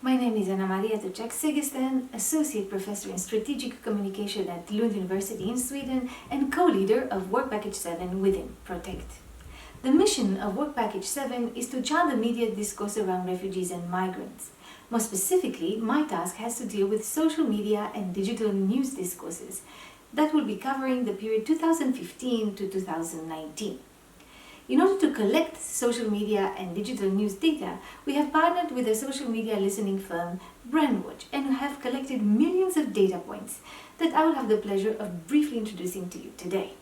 my name is Anna Maria Tuchak-Segestan, Associate Professor in Strategic Communication at Lund University in Sweden and co-leader of Work Package 7 within PROTECT. The mission of Work Package 7 is to chart the media discourse around refugees and migrants. More specifically, my task has to deal with social media and digital news discourses that will be covering the period 2015 to 2019. In order to collect social media and digital news data, we have partnered with a social media listening firm, PROTECT, and have collected millions of data points that I will have the pleasure of briefly introducing to you today.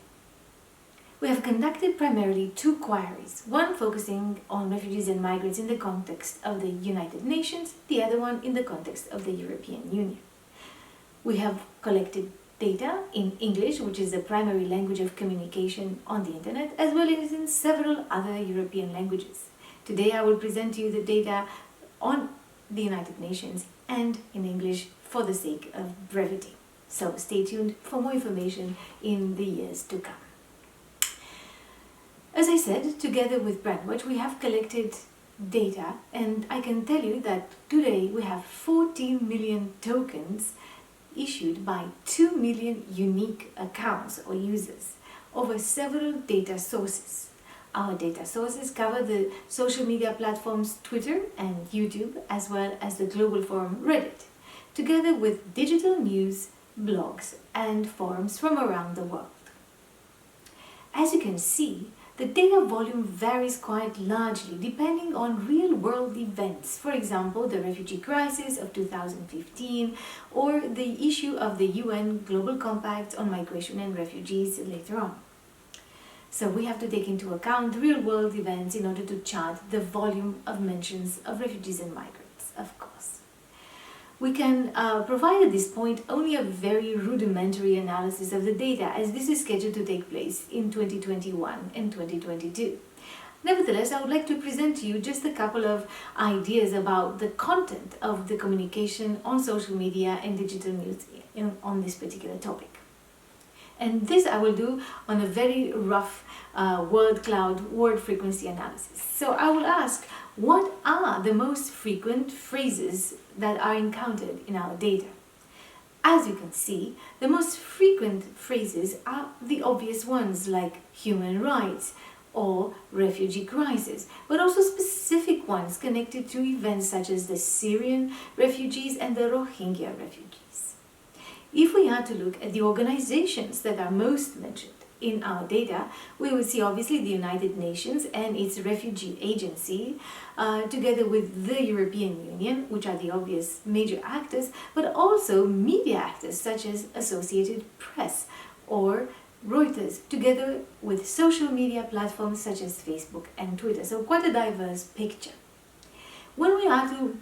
We have conducted primarily two queries, one focusing on refugees and migrants in the context of the United Nations, the other one in the context of the European Union. We have collected data in English, which is the primary language of communication on the internet, as well as in several other European languages. Today I will present to you the data on the United Nations and in English for the sake of brevity. So stay tuned for more information in the years to come. As I said, together with PROTECT, we have collected data, and I can tell you that today we have 14 million tokens issued by 2 million unique accounts or users over several data sources. Our data sources cover the social media platforms Twitter and YouTube, as well as the global forum Reddit, together with digital news, blogs, and forums from around the world. As you can see, the data volume varies quite largely depending on real-world events, for example, the refugee crisis of 2015 or the issue of the UN Global Compact on Migration and Refugees later on. So we have to take into account real-world events in order to chart the volume of mentions of refugees and migrants, of course. We can provide at this point only a very rudimentary analysis of the data, as this is scheduled to take place in 2021 and 2022. Nevertheless, I would like to present to you just a couple of ideas about the content of the communication on social media and digital news on this particular topic. And this I will do on a very rough word cloud word frequency analysis. So I will ask, what are the most frequent phrases that are encountered in our data? As you can see, the most frequent phrases are the obvious ones like human rights or refugee crisis, but also specific ones connected to events such as the Syrian refugees and the Rohingya refugees. If we are to look at the organizations that are most mentioned in our data, we will see obviously the United Nations and its refugee agency, together with the European Union, which are the obvious major actors, but also media actors such as Associated Press or Reuters, together with social media platforms such as Facebook and Twitter. So quite a diverse picture. When we are to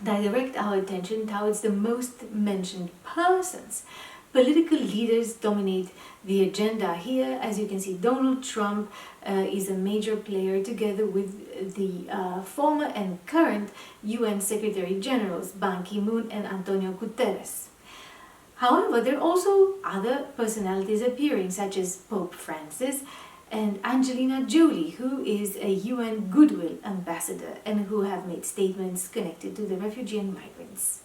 direct our attention towards the most mentioned persons, political leaders dominate the agenda here. As you can see, Donald Trump is a major player, together with the former and current UN Secretary Generals Ban Ki-moon and Antonio Guterres. However, there are also other personalities appearing, such as Pope Francis and Angelina Jolie, who is a UN Goodwill Ambassador and who have made statements connected to the refugee and migrants.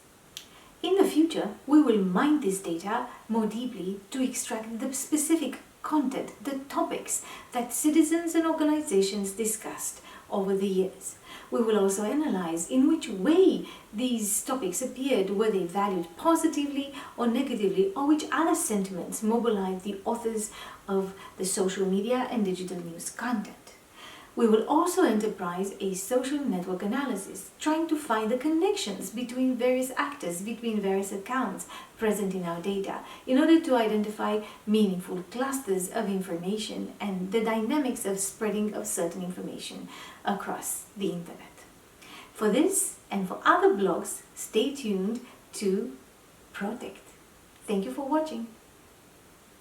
In the future, we will mine this data more deeply to extract the specific content, the topics that citizens and organizations discussed over the years. We will also analyze in which way these topics appeared, were they valued positively or negatively, or which other sentiments mobilized the authors of the social media and digital news content. We will also enterprise a social network analysis, trying to find the connections between various actors, between various accounts present in our data, in order to identify meaningful clusters of information and the dynamics of spreading of certain information across the internet. For this and for other blogs, stay tuned to PROTECT. Thank you for watching.